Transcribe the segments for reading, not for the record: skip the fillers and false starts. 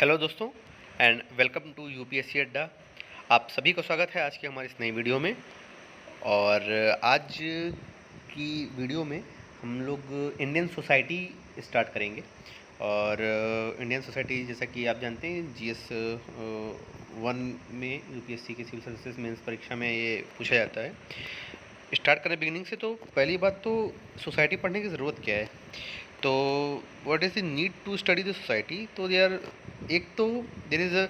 Hello दोस्तों and welcome to UPSC अड्डा। आप सभी को स्वागत है आज की हमारी इस नई वीडियो में। और आज की वीडियो में हम लोग इंडियन सोसाइटी स्टार्ट करेंगे। और इंडियन सोसाइटी जैसा कि आप जानते हैं जीएस 1 में यूपीएससी की सिविल सर्विसेज मेंस परीक्षा में ये पूछा जाता है। स्टार्ट करें बिगिनिंग से, तो पहली बात तो सोसाइटी पढ़ने की ज़रूरत क्या है। तो what is the need to study the society. तो देयर एक तो there is a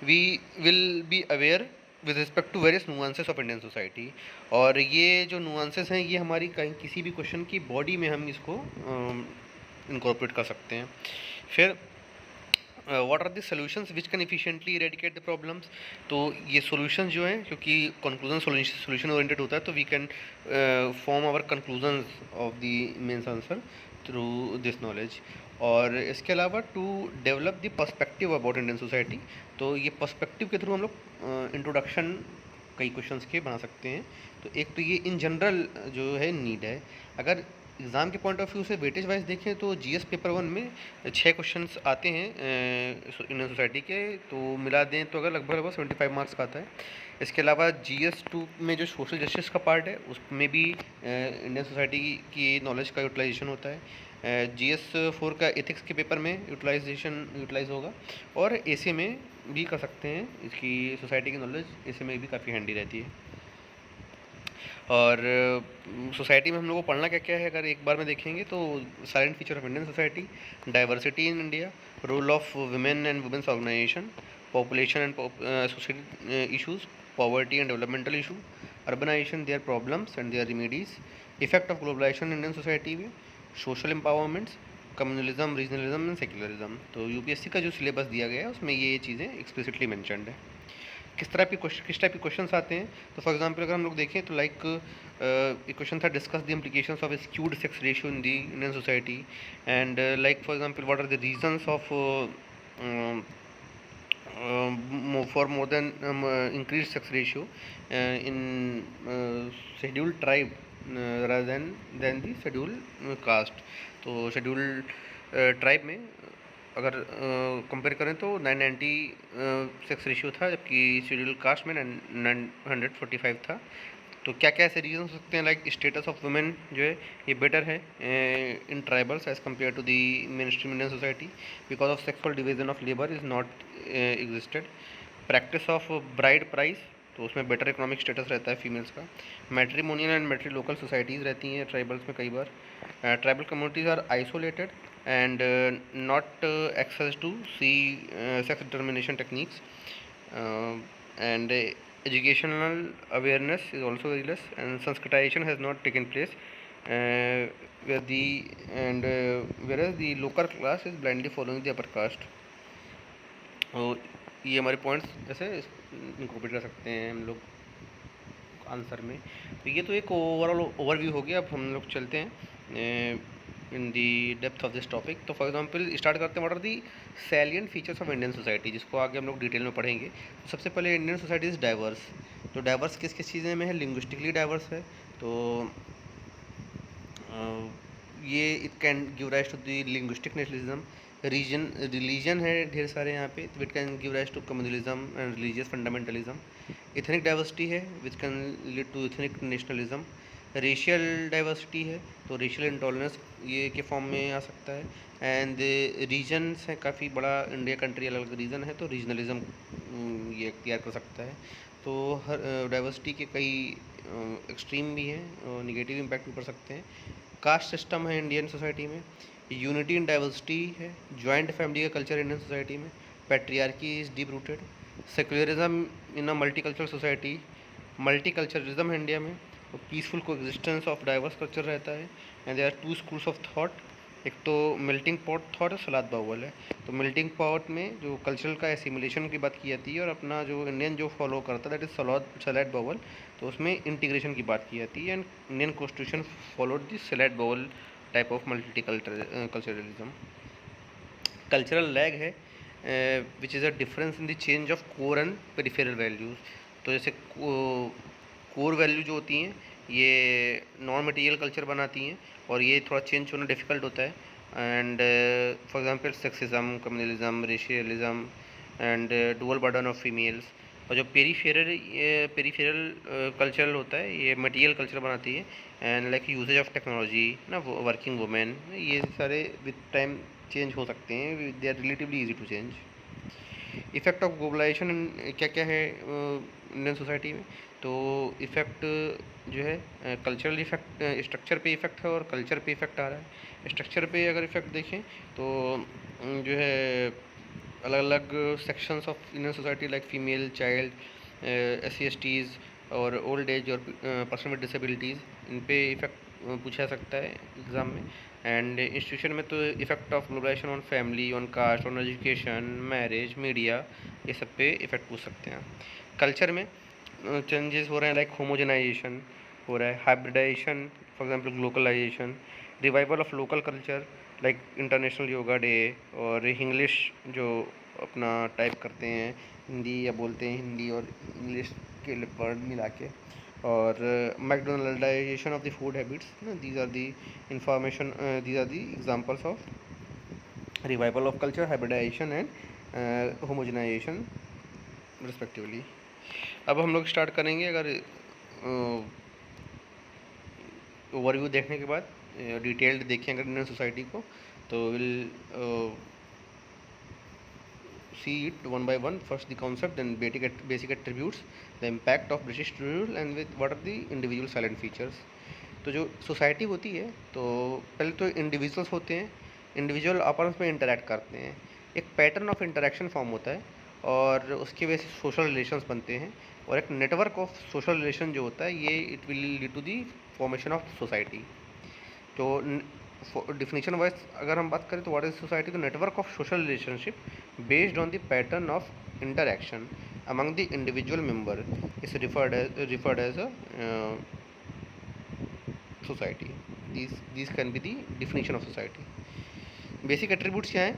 we will be aware with respect to various nuances of Indian society. और ये जो नुआंसेस हैं ये हमारी कहीं किसी भी क्वेश्चन की बॉडी में हम इसको इनकॉर्पोरेट कर सकते हैं। फिर what are the solutions which can efficiently eradicate the problems. तो ये सॉल्यूशंस जो हैं, क्योंकि कंक्लूजन सॉल्यूशन ओरिएंटेड होता है, तो we can form our conclusions of the mains answer through this knowledge. और इसके अलावा to develop the perspective about Indian society. तो ये पर्सपेक्टिव के थ्रू हम लोग इंट्रोडक्शन कई क्वेश्चंस के बना सकते हैं। तो एक तो ये इन जनरल जो है नीड है। अगर एग्ज़ाम के पॉइंट ऑफ व्यू से वेटेज वाइज देखें तो जीएस पेपर 1 में 6 क्वेश्चंस आते हैं इंडियन सोसाइटी के, तो मिला दें तो अगर लगभग 75 मार्क्स का आता है। इसके अलावा जीएस 2 में जो सोशल जस्टिस का पार्ट है उसमें भी इंडियन सोसाइटी की नॉलेज का यूटिलाइजेशन होता है। जीएस 4 का एथिक्स के पेपर में यूटिलाइज होगा। और एसे में भी कर सकते हैं, इसकी सोसाइटी की नॉलेज एसे में भी काफ़ी हैंडी रहती है। और सोसाइटी में हम लोग को पढ़ना क्या क्या है, अगर एक बार में देखेंगे तो silent feature of Indian society, diversity in India, role of women and women's organisation, population and social issues, poverty and developmental issue, urbanisation their problems and their remedies, effect of globalisation Indian society में, social empowerments, communalism, regionalism and secularism. तो UPSC का जो syllabus दिया गया है उसमें ये चीज़ें एक्सप्लिसिटली मैंशनड है। किस टाइप के क्वेश्चंस आते हैं, तो फॉर एग्जांपल अगर हम लोग देखें तो लाइक एक क्वेश्चन था, discuss the implications of skewed sex ratio in the Indian society. And like for example what are the reasons of for more than increased sex ratio in scheduled tribe rather than the scheduled caste। तो scheduled tribe में अगर compare करें तो 990 sex ratio था, जबकि schedule caste में 945 था। तो क्या क्या ऐसे रीजन हो सकते हैं, लाइक स्टेटस ऑफ वुमेन जो है ये बेटर है in tribals as compare to the main stream Indian society, because of sexual division of labour is not existed. Practice of bride price, तो उसमें बेटर इकोनॉमिक स्टेटस रहता है females का। Matrimonial and matrilocal societies रहती हैं tribals में कई बार। Tribal communities are isolated and not access to see sex determination techniques, and educational awareness is also very less, and Sanskritization has not taken place, whereas the lower class is blindly following the upper caste। और ये हमारे points ऐसे incorporate कर सकते हैं हम लोग answer में। तो ये तो एक ओवरऑल ओवरव्यू हो गया। अब हम लोग चलते हैं in the depth of this topic. तो फॉर एग्जांपल स्टार्ट करते हैं, what are the salient features of Indian society, जिसको आगे हम लोग डिटेल में पढ़ेंगे। तो सबसे पहले इंडियन सोसाइटी इज़ डाइवर्स। तो डाइवर्स किस किस चीज़ें में है, लिंग्विस्टिकली डाइवर्स है। तो ये it can give rise to the linguistic nationalism. Religion है ढेर सारे यहाँ पे, तो it can give rise to communalism and religious fundamentalism. Ethnic diversity है which can lead to ethnic nationalism. Racial diversity है, तो रेशियल इंटॉलरेंस ये के फॉर्म में आ सकता है। एंड रीजन्स है, काफ़ी बड़ा इंडिया कंट्री अलग अलग रीजन है, तो रीजनलिज्म ये अख्तियार कर सकता है। तो हर डाइवर्सिटी के कई एक्सट्रीम भी हैं और निगेटिव इम्पैक्ट भी पड़ सकते हैं। कास्ट सिस्टम है इंडियन सोसाइटी में। यूनिटी इन डाइवर्सिटी है। जॉइंट फैमिली का कल्चर इंडियन सोसाइटी में। Patriarchy is deep rooted. Secularism in a multicultural society. Multiculturalism है इंडिया में। तो पीसफुल को एग्जिस्टेंस ऑफ डाइवर्स कल्चर रहता है। And there are two schools of thought, एक तो मेल्टिंग पॉट थॉट और सलाद बाउल है। तो मेल्टिंग पॉट में जो कल्चरल का एसिमिलेशन की बात की जाती है, और अपना जो इंडियन जो फॉलो करता है दैट इज सलाद बाउल, तो उसमें इंटीग्रेशन की बात की जाती है। And Indian constitution followed the salad bowl type of multiculturalism. Cultural lag है which is a difference in the change of core and peripheral values. तो जैसे कोर वैल्यू जो होती हैं ये नॉन मटेरियल कल्चर बनाती हैं, और ये थोड़ा चेंज होना डिफ़िकल्ट होता है and for example sexism, communalism, racialism and dual burden of females. और जो पेरीफेरल कल्चरल होता है ये मटेरियल कल्चर बनाती है, and like usage of technology ना, वर्किंग वुमेन, ये सारे विद टाइम चेंज हो सकते हैं, they are relatively easy to change. Effect of globalization क्या क्या है इंडियन सोसाइटी में? तो इफ़ेक्ट जो है कल्चरल इफ़ेक्ट, स्ट्रक्चर पे इफ़ेक्ट है और कल्चर पे इफ़ेक्ट आ रहा है। स्ट्रक्चर पे अगर इफ़ेक्ट देखें तो जो है अलग अलग sections of Indian society like female, child, SC/STs और ओल्ड एज और पर्सन विद डिसेबिलिटीज़, इन पे इफ़ेक्ट पूछा जा सकता है एग्ज़ाम में। एंड इंस्टीट्यूशन में तो effect of globalization on family, on caste, on education, marriage, media, ये सब पे इफ़ेक्ट पूछ सकते हैं। कल्चर में चेंजेस हो रहे हैं लाइक होमोजेनाइजेशन हो रहा है, hybridization, for example globalization, revival of local culture like international yoga day, और इंग्लिश जो अपना टाइप करते हैं हिंदी या बोलते हैं हिंदी और इंग्लिश के वर्ड मिला के, और McDonaldisation of the food habits, these are the information, these are the examples of revival of culture, hybridisation and homogenisation respectively. अब हम लोग स्टार्ट करेंगे, अगर ओवरव्यू देखने के बाद डिटेल्ड देखें अगर इंडियन सोसाइटी को, तो will see it one by one. First the concept, then basic attributes, the impact of British rule, and with what are the individual silent features. तो जो सोसाइटी होती है तो पहले तो इंडिविजुअल्स होते हैं, इंडिविजुअल आपस में इंटरेक्ट करते हैं, एक पैटर्न ऑफ इंटरेक्शन फॉर्म होता है और उसके वजह से सोशल रिलेशंस बनते हैं, और एक नेटवर्क ऑफ सोशल रिलेशन जो होता है ये it will lead to the formation of society. तो डिफिनीशन वाइज अगर हम बात करें तो व्हाट इज सोसाइटी, तो network of social relationship based on the pattern of interaction among the individual member is referred as a society. These can be the definition of society. Basic attributes क्या हैं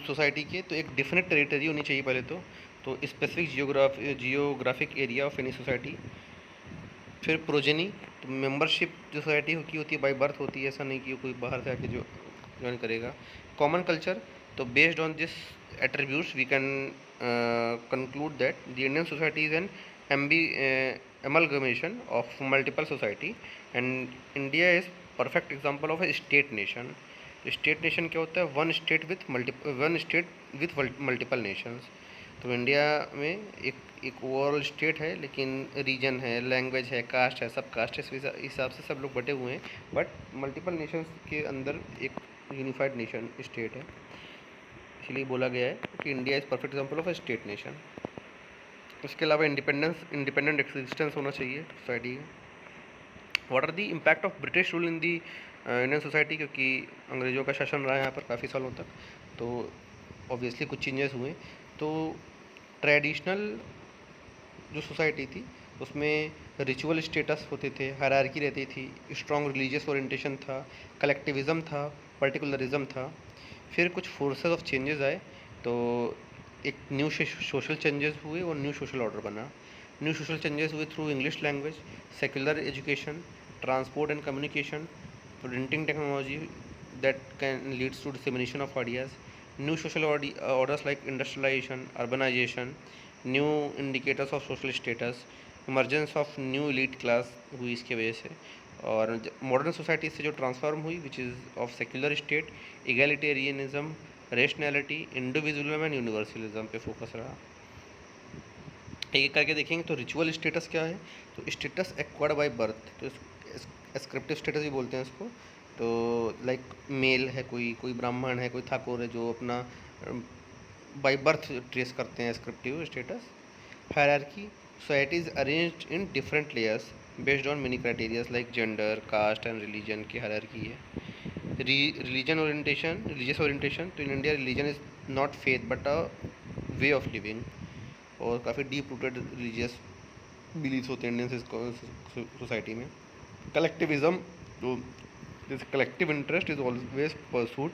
society के? तो एक definite territory होनी चाहिए पहले तो specific geographic area of any society. फिर प्रोजेनी, तो मेंबरशिप जो सोसाइटी की होती है बाय बर्थ होती है, ऐसा नहीं कि कोई बाहर से आके जो ज्वाइन करेगा। कॉमन कल्चर, तो based on this attributes we can conclude that the Indian society is an amalgamation of multiple society and India is perfect example of a state nation। State nation क्या होता है? One state with multiple Nations. तो India में एक overall state है, लेकिन reason है, language है, कास्ट है, सब कास्ट है, इस हिसाब से सब लोग बटे हुए हैं, बट मल्टीपल नेशंस के अंदर एक यूनिफाइड नेशन स्टेट है। इसलिए बोला गया है कि India is perfect example of a state nation. इसके अलावा इंडिपेंडेंट एग्जिस्टेंस होना चाहिए सोसाइटी का। What are the impact of British rule in the Indian society, क्योंकि अंग्रेज़ों का शासन रहा है यहाँ पर काफ़ी सालों तक, तो ऑब्वियसली कुछ चेंजेस हुए। तो ट्रेडिशनल जो सोसाइटी थी उसमें रिचुअल स्टेटस होते थे, हायरार्की रहती थी, स्ट्रॉन्ग रिलीजियस ओरिएंटेशन था, कलेक्टिविज़म था, पर्टिकुलरिज्म था। फिर कुछ फोर्सेस ऑफ चेंजेस आए, तो एक न्यू सोशल चेंजेस हुए और न्यू सोशल ऑर्डर बना। न्यू सोशल चेंजेस हुए through English language, secular education, transport and communication, printing technology that can leads to dissemination of ideas, new social orders like industrialization, urbanization, new indicators of social status, emergence of new elite class हुई इसके वजह से। और modern society से जो transform हुई which is of secular state, egalitarianism, rationality, individualism and universalism पे focus रहा। एक करके देखेंगे तो रिचुअल स्टेटस क्या है? तो स्टेटस एक्वायर्ड बाय बर्थ, तो एस्क्रिप्टिव स्टेटस भी बोलते हैं इसको। तो लाइक मेल है, कोई ब्राह्मण है, कोई ठाकुर है, जो अपना बाय बर्थ ट्रेस करते हैं ascriptive status. Hierarchy, society is arranged in different layers based on many criterias like gender, caste and religion की हायरार्की है। रिलीजियस ओरिएंटेशन, तो in India religion is not faith but a way of living, और काफ़ी deep rooted religious believes होते हैं Indian society में। Collectivism, तो this collective interest is always pursued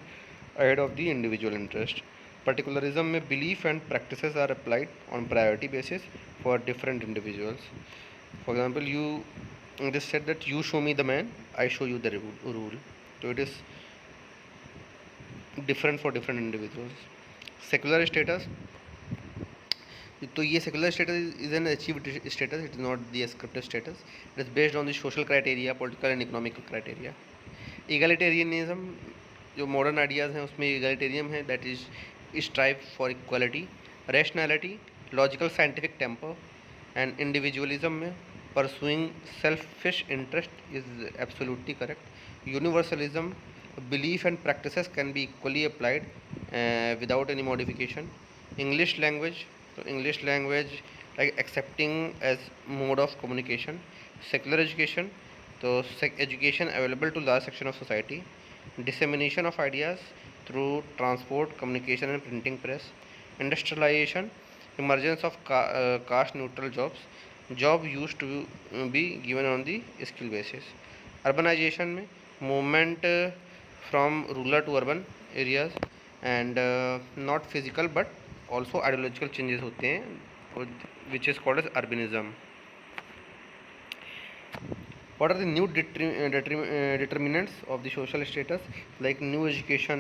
ahead of the individual interest. Particularism में belief and practices are applied on priority basis for different individuals. For example, you this said that you show me the man, I show you the rule. तो it is different for different individuals. Secular status, तो ये secular status is an achieved status, it is not the scripted status, it is based on the social criteria, political and economical criteria. Egalitarianism, जो modern ideas हैं उसमें egalitarianism है, that is strive for equality, rationality, logical scientific temper and individualism में pursuing selfish interest is absolutely correct. Universalism, belief and practices can be equally applied without any modification. English language, so English language like accepting as mode of communication. Secular education, so education available to large section of society. Dissemination of ideas through transport, communication and printing press. Industrialization, emergence of caste neutral jobs, job used to be given on the skill basis. Urbanization में movement from rural to urban areas and not physical but also ideological changes होते हैं, which is called as urbanism. What are the new determinants of the social status, like new education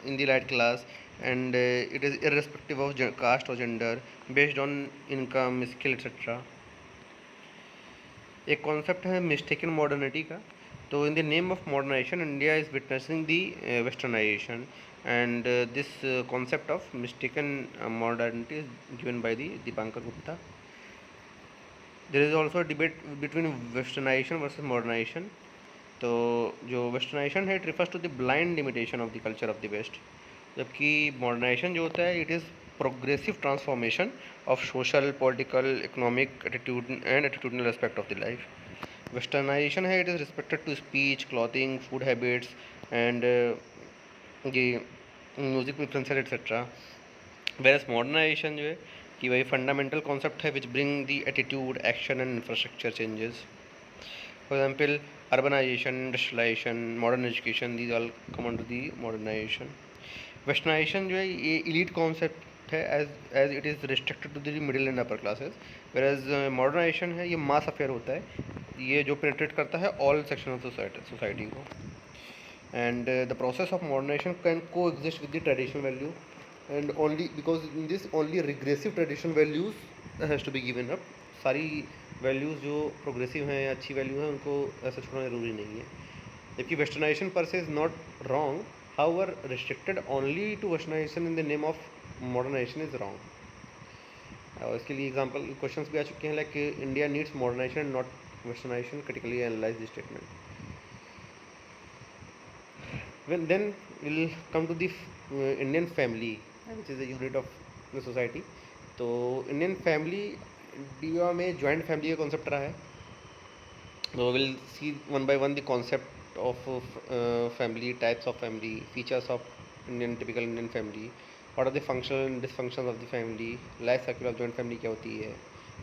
in the elite class, and it is irrespective of caste or gender, based on income, skill etc. एक concept है mistaken modernity का। तो in the name of modernization India is witnessing the westernization, and this concept of mistaken modernity is given by the Dipankar Gupta. There is also debate between westernization versus modernization. तो जो westernization है it refers to the blind limitation of the culture of the west, जबकि modernization जो होता है it is progressive transformation of social, political, economic attitude and attitudinal aspect of the life. Westernisation है it is respected to speech, clothing, food habits and ये music preferences etcetera. Versus modernisation जो है कि वही fundamental concept है which bring the attitude, action and infrastructure changes. For example urbanisation, industrialisation, modern education, these all come under the modernisation. Westernisation जो है ये elite concept है as it is restricted to the middle and upper classes, versus modernisation है ये मास affair होता है, ये जो पेनिट्रेट करता है ऑल सेक्शन ऑफ सोसाइटी को। And the process of modernisation can coexist with the traditional value and only because in this only regressive traditional values has to be given up. सारी values जो progressive हैं या अच्छी value हैं उनको ऐसा छोड़ना ज़रूरी नहीं है, जबकि वेस्टर्नाइजेशन पर से is not wrong, however restricted only to westernization in the name of modernization is wrong. और इसके लिए एग्जांपल क्वेश्चंस भी आ चुके हैं, like India needs modernization not westernization, critically analyze this statement. when then we'll come to the Indian family which is a unit of the society। तो Indian family India में joint family का concept रहा है, तो will see one by one the concept of family, types of family, features of typical Indian family, what are the functional and dysfunctions of the family, life cycle of joint family क्या होती है,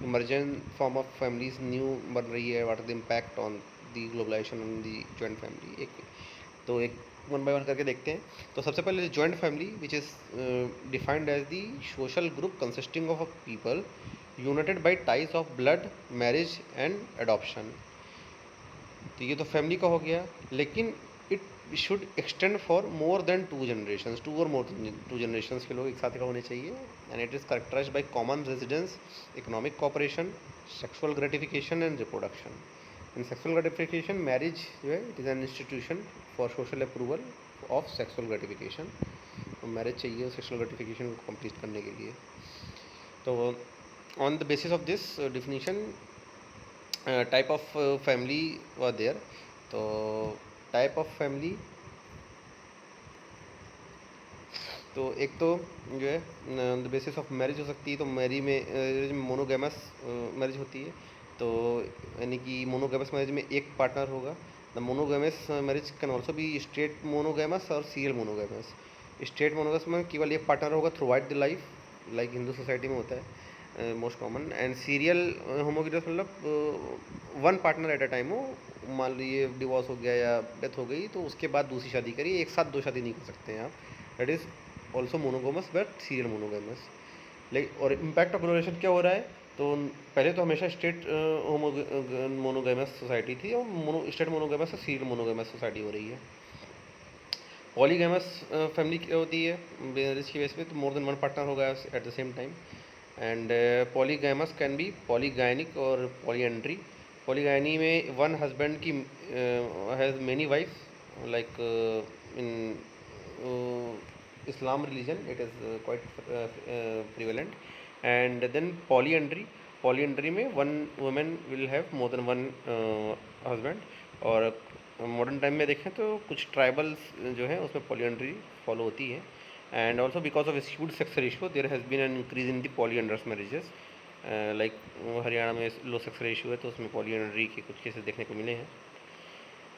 emergent form of families new बन रही है, what are the impact on the globalization on the joint family। तो एक one by one करके देखते हैं। तो सबसे पहले joint family which is defined as the social group consisting of people united by ties of blood, marriage and adoption. तो ये तो फैमिली का हो गया, लेकिन it should extend for more than two generation, two और मोर टू जनरेशन के लोग एक साथ का होने चाहिए। And it is characterize by common residence, economic cooperation, sexual gratification and reproduction. In sexual gratification marriage जो है it is an institution for social approval of sexual gratification. तो मैरिज चाहिए सेक्सुअल ग्रेटिफिकेशन को कंप्लीट करने के लिए। तो on the basis of this definition type of family were there. तो टाइप ऑफ फैमिली तो एक तो जो है on the basis of marriage हो सकती है, तो मैरिज में मोनोगैमस मैरिज होती है, तो यानी कि मोनोगैमस मैरिज में एक पार्टनर होगा। The monogamous marriage can also be straight monogamous और सीरियल मोनोगैमस। स्ट्रेट मोनोगैमस में केवल एक पार्टनर होगा through out the life, like Hindu society में होता है most common. And serial homogamous मतलब one partner at a time हो, मान लीजिए डिवोर्स हो गया या डेथ हो गई तो उसके बाद दूसरी शादी करिए, एक साथ दो शादी नहीं कर सकते हैं आप। That is also monogamous but serial monogamous. Like और इम्पैक्ट ऑफ ग्लोबलाइजेशन क्या हो रहा है, तो पहले तो हमेशा स्टेट मोनोगैमस सोसाइटी थी और स्टेट मोनोगैमस से सीरियल मोनोगैमस सोसाइटी हो रही है। पॉलीगैमस फैमिली क्या होती है मैरिज की बेस पे, तो मोर देन वन पार्टनर होगा at the same time. And polygamous can be polygynic और पॉलीएंड्री। पॉलीगाइनी में वन हस्बैंड की has many wife, like in Islam religion it is quite prevalent. And then polyandry में one woman will have more than one husband। और modern time में देखें तो कुछ tribals जो है उसमें पॉलीएंड्री फॉलो होती है। And also because of skewed sex ratio there has been an increase in the polyandrous marriages. Like Haryana में लो सेक्स रेशियो है तो उसमें पॉलीएंड्री के कुछ केसेस देखने को मिले हैं।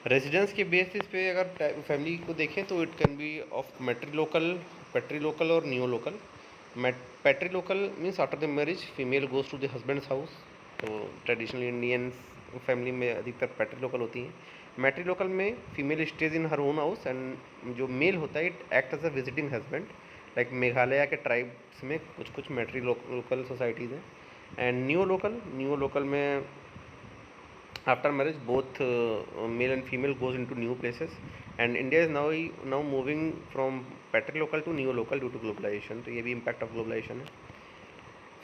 रेजिडेंस के बेसिस पे अगर फैमिली को देखें तो it can be of patrilocal और neolocal. Patrilocal means after the marriage female goes to the husband's house. तो ट्रेडिशनल इंडियन फैमिली में अधिकतर पेट्री लोकल होती हैं। मैट्री लोकल में female stays in her own house and जो male होता है it act as a visiting husband. Like Meghalaya के ट्राइब्स में कुछ कुछ मैट्री लोकल सोसाइटीज़ हैं। एंड न्यू लोकल में after marriage both male and female goes into new places, and India is now moving from patrilocal to neo-local due to globalization। तो ये भी impact of globalization है।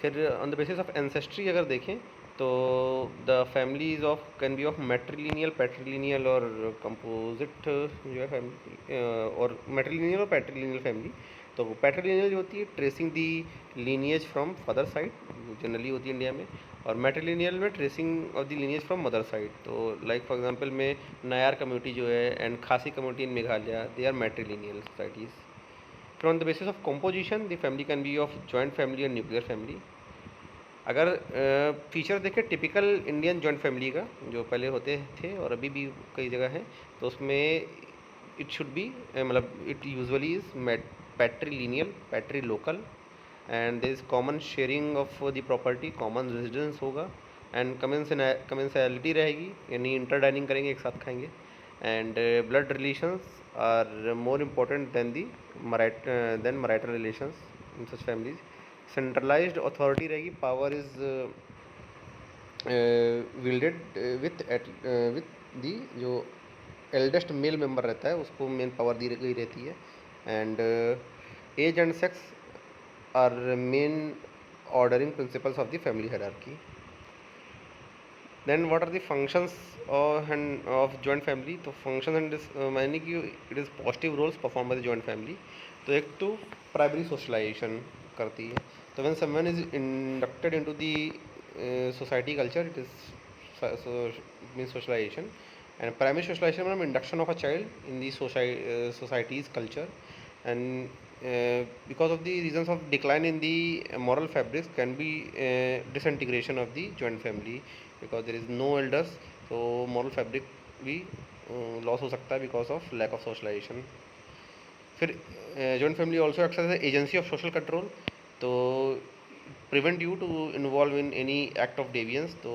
फिर on the basis of ancestry अगर देखें तो the families of can be of matrilineal, patrilineal और composite जो है family और matrilineal और patrilineal family। तो पैट्रिलिनियल जो होती है tracing the lineage from father side generally होती है इंडिया में, और मैट्रिलिनियल में tracing of the lineage from mother side. तो लाइक फॉर एग्जांपल में नायार कम्युनिटी जो है and Khasi community in Meghalaya they are matrilineal societies. फिर on the basis of composition the family can be of joint family और nuclear family. अगर feature देखें typical Indian joint family का जो पहले होते थे और अभी भी कई जगह है, तो उसमें इट शुड बी मतलब it usually is patrilocal and there is common sharing of the property, common residence होगा एंड कमेंसैलिटी रहेगी, यानी इंटर डाइनिंग करेंगे, एक साथ खाएंगे। And blood relations are more important than marital relations in such families. Centralised authority रहेगी, power is wielded with the जो eldest male member रहता है उसको मेन पावर दी गई रहती है। And as and sex are main ordering principles of the family hierarchy. Then what are the functions of joint family. तो function and मायने कि it is positive roles perform by the joint family. तो एक तो primary socialisation करती है। तो when someone is inducted into the society culture it is means socialisation. And primary socialisation मतलब induction of a child in the society's culture, and because of the reasons of decline in the moral fabrics can be disintegration of the joint family because there is no elders, so moral fabric भी loss हो सकता है because of lack of socialisation. फिर joint family also acts as agency of social control, तो prevent you to involve in any act of deviance. तो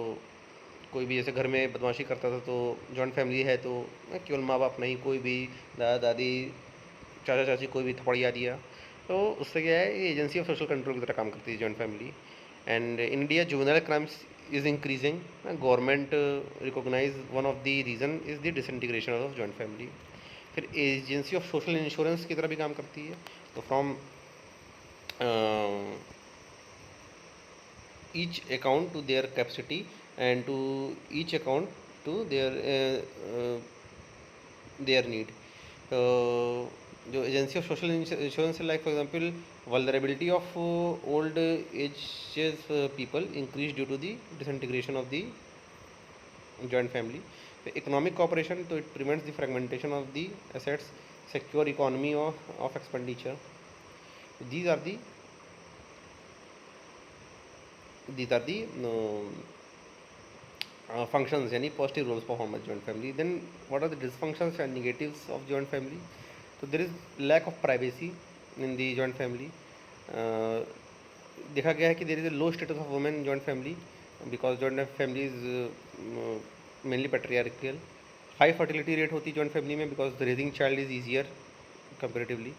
कोई भी जैसे घर में बदमाशी करता था तो जॉइंट फैमिली है तो केवल माँ बाप नहीं, कोई भी दादा दादी चाचा चाची कोई भी थपड़िया दिया तो उससे क्या है, ये एजेंसी ऑफ सोशल कंट्रोल की तरह काम करती है joint family. And India juvenile crimes is increasing, government recognize one of the reason is the disintegration of joint family. फिर एजेंसी ऑफ सोशल इंश्योरेंस की तरह भी काम करती है। तो from each account to their capacity and to each account to their need। तो जो agency of social insurance like for example vulnerability of old ages people increase due to the disintegration of the joint family. Economic cooperation, तो it prevents the fragmentation of the assets, secure economy of expenditure. these are the functions यानी positive roles performed by joint family। then what are the dysfunctions and negatives of joint family। तो there is lack of privacy in the joint family। देखा गया है कि there is a low status of women in joint family because joint family is mainly patriarchal। high fertility rate होती है joint family में because the raising child is easier comparatively।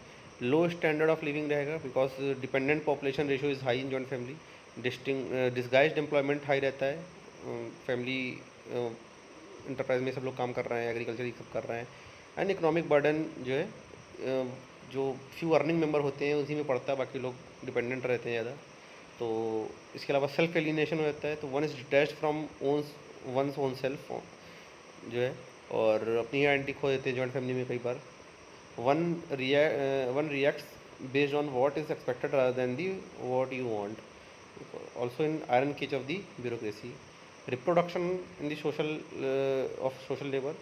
low standard of living रहेगा because dependent population ratio is high in joint family। Disguised employment high रहता है, family enterprise में सब लोग काम कर रहे हैं, एग्रीकल्चर ही सब कर रहे हैं। एंड इकोनॉमिक बर्डन जो है जो फ्यू अर्निंग मेंबर होते हैं उसी में पड़ता है, बाकी लोग डिपेंडेंट रहते हैं ज़्यादा। तो इसके अलावा सेल्फ एलिनेशन हो जाता है, तो one is detached from one's own self जो है, और अपनी आइडेंटिटी खो देते हैं जॉइंट फैमिली में कई बार। One reacts based on what is expected rather than the what you want, also in iron cage of the bureaucracy. Reproduction in the social of social labour,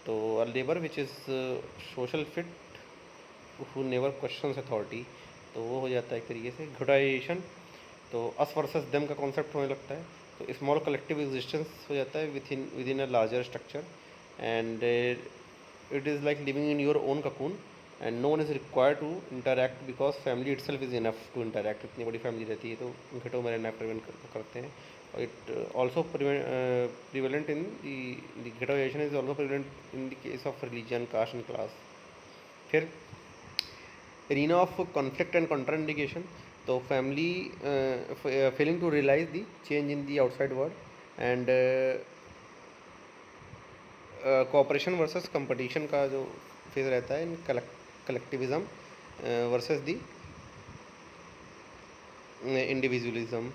तो labour which is social fit who never questions authority, तो वो हो जाता है एक तरीके से। घुटाइजेशन, तो अस वर्सेस देम का कॉन्सेप्ट होने लगता है, तो स्मॉल कलेक्टिव एग्जिस्टेंस हो जाता है within a larger structure, and it is like living in your own cocoon and no one is required to interact because family itself is enough to interact. इतनी बड़ी family रहती है तो घटों में रहना प्रिवेंट करते हैं। और it also prevalent in the ghettoisation is also prevalent in the case of religion, caste and class. फिर arena of conflict and contraindication, तो family failing to realise the change in the outside world, and cooperation versus competition का जो phase रहता है in collectivism versus the individualism.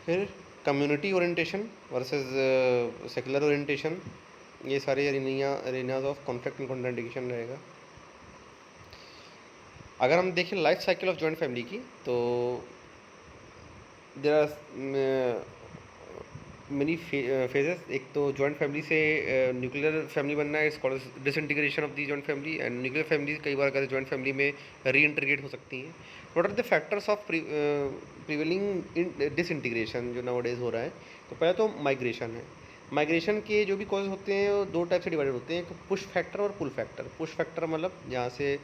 फिर community orientation versus secular orientation, ये सारे arenas of conflict and contradiction रहेगा। अगर हम देखें life cycle of joint family की, तो देयर आर मेनी फेजेस। एक तो जॉइंट फैमिली से न्यूक्लियर फैमिली बनना है, it's called disintegration of the joint family, and nuclear family कई बार अगर जॉइंट फैमिली में रीइंटीग्रेट हो सकती हैं। What are the factors of prevailing in disintegration जो नाउ डेज हो रहा है? तो पहले तो माइग्रेशन है। माइग्रेशन के जो भी कॉज होते हैं वो दो टाइप से डिवाइडेड होते हैं, एक पुश फैक्टर और पुल फैक्टर। पुश फैक्टर मतलब जहाँ से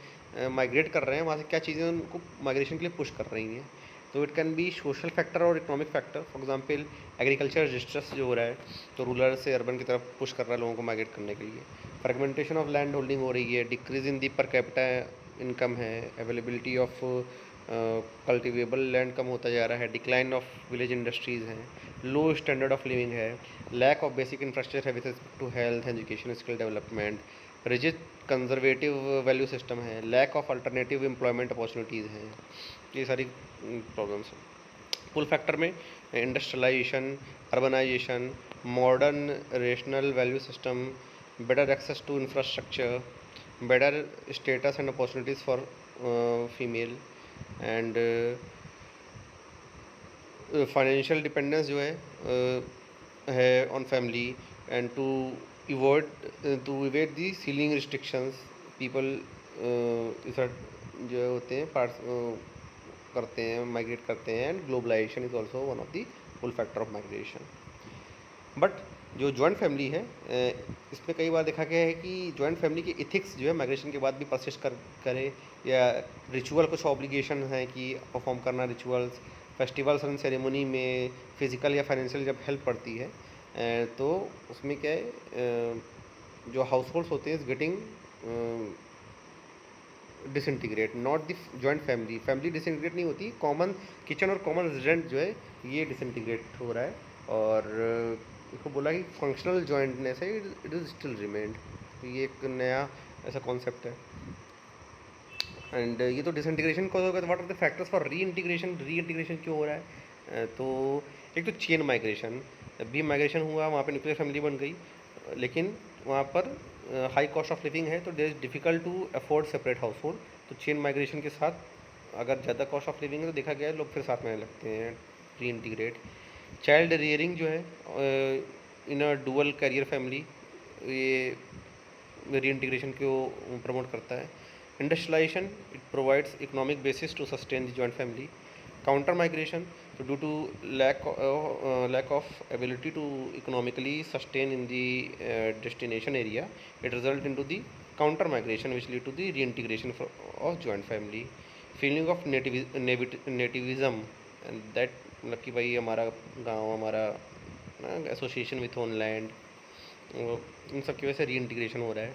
माइग्रेट कर रहे हैं वहाँ से क्या चीज़ें उनको माइग्रेशन के लिए पुश कर रही हैं। तो it can be social factor और economic factor. For example agriculture distress जो हो रहा है, तो रूरल से अर्बन की तरफ पुश कर रहा है लोगों को माइग्रेट करने के लिए। फ्रेगमेंटेशन ऑफ लैंड होल्डिंग हो रही है, decrease in the per capita income है, अवेलेबिलिटी ऑफ कल्टिवेबल लैंड कम होता जा रहा है, डिक्लाइन ऑफ विलेज इंडस्ट्रीज़ हैं, लो स्टैंडर्ड ऑफ लिविंग है, लैक ऑफ बेसिक इंफ्रास्ट्रक्चर है with respect to health, education, skill development, rigid conservative value system है, lack of alternative employment opportunities हैं। ये सारी प्रॉब्लम्स हैं। पुल फैक्टर में industrialisation, urbanisation, modern rational value system, better access to infrastructure, better status and opportunities for female, and financial dependence जो है on family, and to evade the ceiling restrictions. People is जो होते हैं parts करते हैं, migrate करते हैं, and globalization is also one of the pull factor of migration. But जो जॉइंट फैमिली है इसमें कई बार देखा गया है कि जॉइंट फैमिली के इथिक्स जो है माइग्रेशन के बाद भी परसिस्ट करे, या रिचुअल कुछ ऑब्लिगेशन हैं कि परफॉर्म करना रिचुअल्स, फेस्टिवल्स एंड सेरेमनी में फिज़िकल या फाइनेंशियल जब हेल्प पड़ती है, तो उसमें क्या है, जो हाउस होल्ड्स होते हैं is getting disintegrate, not the joint family disintegrate नहीं होती, कॉमन किचन और कॉमन रेजिडेंट जो है ये डिसइंटीग्रेट हो रहा है। और इसको बोला कि फंक्शनल जॉइंटनेस है, इट इज़ स्टिल रिमेंड। ये एक नया ऐसा कॉन्सेप्ट है। एंड ये तो डिसइंटीग्रेशन कॉज होगा, तो what are the factors for reintegration क्यों हो रहा है? तो एक तो चेन माइग्रेशन, जब भी माइग्रेशन हुआ वहाँ पे न्यूक्लियर फैमिली बन गई, लेकिन वहाँ पर हाई कॉस्ट ऑफ लिविंग है, तो there is difficult to afford separate household. तो चेन माइग्रेशन के साथ अगर ज़्यादा कॉस्ट ऑफ लिविंग है तो देखा गया है लोग फिर साथ में लगते हैं री इंटीग्रेट। चाइल्ड रियरिंग जो है in a dual career family, ये री इंटीग्रेशन को प्रमोट करता है। Industrialization, it provides economic basis to sustain the joint family. Counter migration, so due to lack of ability to economically sustain in the destination area, it result into the counter migration which lead to the reintegration of joint family. Feeling of nativism, and that मतलब कि भाई हमारा गांव, हमारा association with own land, इन सब की वजह से रीइंटीग्रेशन हो रहा है।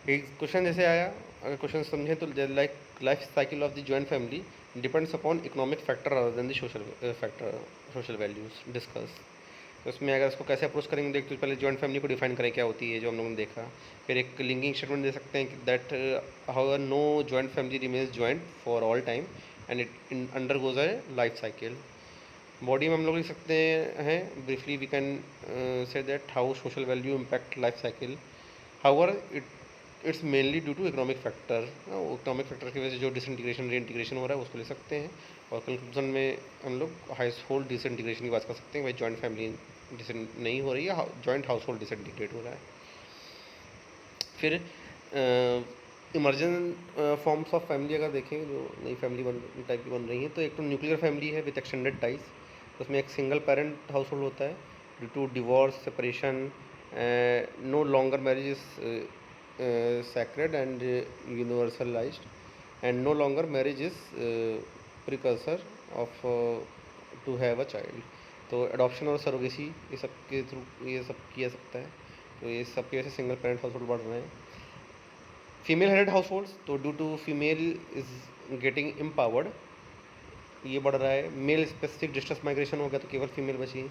एक क्वेश्चन जैसे आया, अगर क्वेश्चन समझें तो like life cycle of the joint family depends upon economic factor rather than the social factor, social values discuss. तो उसमें अगर इसको कैसे अप्रोच करेंगे देख, तो पहले जॉइंट फैमिली को डिफाइन करें क्या होती है, जो हम लोगों ने देखा। फिर एक लिंकिंग स्टेटमेंट दे सकते हैं कि that how no joint family remains joint for all time and it undergoes a life cycle. Body में हम लोग लिख सकते हैं briefly we can say that how social value impact life cycle, however it's mainly due to economic factor. Economic factor की वजह से जो डिसइंटीग्रेशन रीइंटीग्रेशन हो रहा है उसको ले सकते हैं। और कंक्लूजन में हम लोग हाउस होल्ड डिसइंटीग्रेशन की बात कर सकते हैं, भाई जॉइंट फैमिली नहीं हो रही है, जॉइंट हाउस होल्ड डिसइंटीग्रेट हो रहा है। फिर इमर्जेंट फॉर्म्स ऑफ फैमिली अगर देखें, जो नई फैमिली टाइप की बन रही है, तो एक तो न्यूक्लियर फैमिली है विद एक्सटेंडेड टाइज। उसमें एक सिंगल पेरेंट हाउस होल्ड होता है due to divorce, separation, no longer marriage is sacred and universalized, and no longer marriage is precursor of to have a child। तो adoption और surrogacy ये सब के through ये सब किया सकता है। तो ये सब की वजह से सिंगल पेरेंट हाउस होल्ड बढ़ रहे हैं। फीमेल हेडेड हाउस होल्ड्स, तो due to female is getting empowered, ये बढ़ रहा है। मेल स्पेसिफिक डिस्टेंस माइग्रेशन हो गया तो केवल फीमेल बची।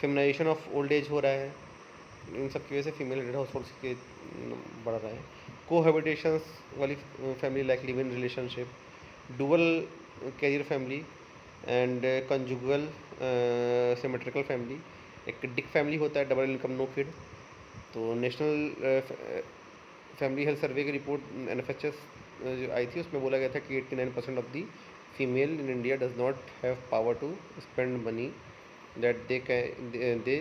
फेमिनाइजेशन ऑफ ओल्ड एज हो रहा है, इन सब की वजह से फीमेल हेडेड हाउस होल्ड्स के बढ़ रहा है। कोहैबिटेशंस वाली family like live in relationship, dual career family and conjugal symmetrical family. एक डिक फैमिली होता है, डबल इनकम नो किड। तो नेशनल फैमिली हेल्थ सर्वे की रिपोर्ट NFHS जो आई थी उसमें बोला गया था कि 89% of the female in India does not have power to spend money that they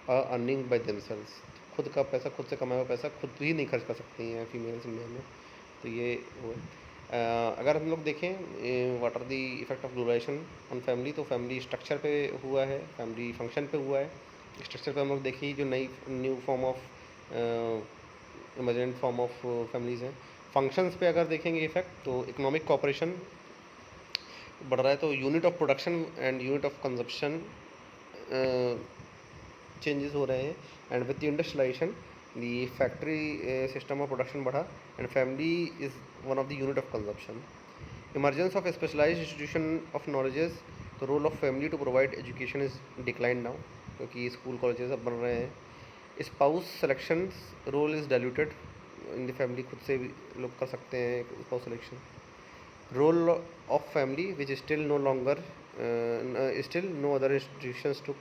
earning by themselves. खुद का पैसा, खुद से कमाया हुआ पैसा खुद ही नहीं खर्च कर सकती हैं फीमेल्स इंडिया में। तो ये वो अगर हम लोग देखें what are the effect of globalization on family, तो फैमिली स्ट्रक्चर पे हुआ है, फैमिली फंक्शन पे हुआ है। स्ट्रक्चर पे हम लोग देखिए जो new form of emergent form of families हैं। फंक्शंस पे अगर देखेंगे इफेक्ट, तो इकोनॉमिक कॉपरेशन बढ़ रहा है, तो unit of production and unit of consumption changes हो रहे हैं। And with the industrialisation the factory system of production बढ़ा and family is one of the unit of consumption. Emergence of specialised institution of knowledges, the role of family to provide education is decline now, क्योंकि school colleges अब बन रहे हैं। Spouse selection role is diluted, in the family खुद से भी लोग कर सकते हैं spouse selection. Role of family which still no longer still no other institutions to,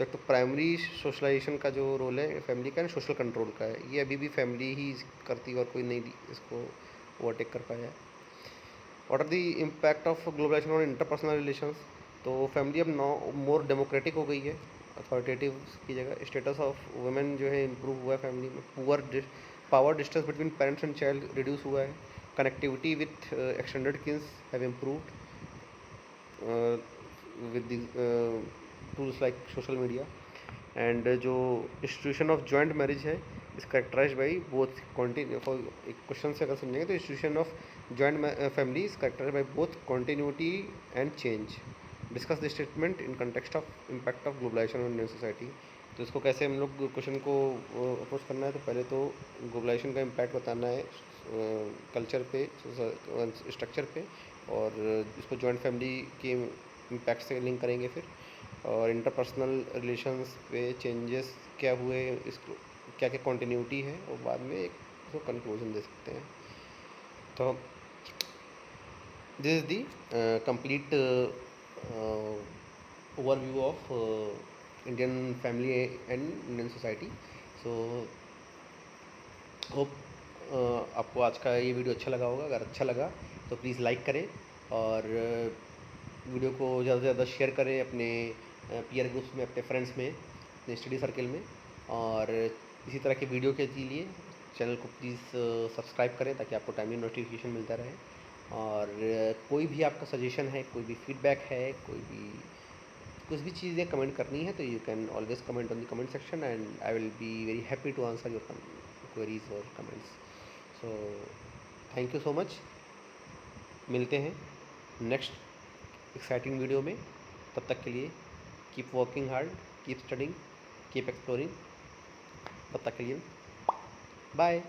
तो प्राइमरी सोशलाइजेशन का जो रोल है फैमिली का, सोशल कंट्रोल का है, ये अभी भी फैमिली ही करती है और कोई नहीं इसको ओवरटेक कर पाया है। What are the impact of globalization on interpersonal relations, तो फैमिली अब मोर डेमोक्रेटिक हो गई है, अथॉरिटेटिव की जगह। स्टेटस ऑफ वुमेन जो है इम्प्रूव हुआ है फैमिली में। Power distance between parents and child reduce हुआ है। Connectivity with extended kins have improved with the tools like social media। And जो इंस्टीट्यूशन ऑफ जॉइंट मैरिज है is characterize by both continue, एक question से अगर समझेंगे तो institution of joint family is characterize by both continuity and change. Discuss the statement in context of impact of globalization on Indian society. तो इसको कैसे हम लोग क्वेश्चन को अप्रोच करना है, तो पहले तो ग्लोबलाइजेशन का इम्पैक्ट बताना है कल्चर पे, स्ट्रक्चर पे, और इसको जॉइंट फैमिली के इम्पैक्ट से लिंक करेंगे फिर, और इंटरपर्सनल रिलेशंस पे चेंजेस क्या हुए, इसको क्या क्या कॉन्टीन्यूटी है, और बाद में एक इसको कंक्लूजन दे सकते हैं। तो this is the complete overview of Indian family and Indian society. So hope आपको आज का ये वीडियो अच्छा लगा होगा। अगर अच्छा लगा तो प्लीज़ लाइक करें, और वीडियो को ज़्यादा से ज़्यादा शेयर करें अपने पीयर ग्रुप्स में, अपने फ्रेंड्स में, अपने स्टडी सर्कल में। और इसी तरह के वीडियो के लिए चैनल को प्लीज़ सब्सक्राइब करें ताकि आपको टाइमली नोटिफिकेशन मिलता रहे। और कोई भी आपका सजेशन है, कोई भी फीडबैक है, कुछ भी चीज़ें कमेंट करनी है, तो you can always comment on the comment section and I will be very happy to answer your queries और comments. So thank you so much. मिलते हैं नेक्स्ट एक्साइटिंग वीडियो में। तब तक के लिए keep working hard, keep studying, keep exploring. तब तक के लिए बाय।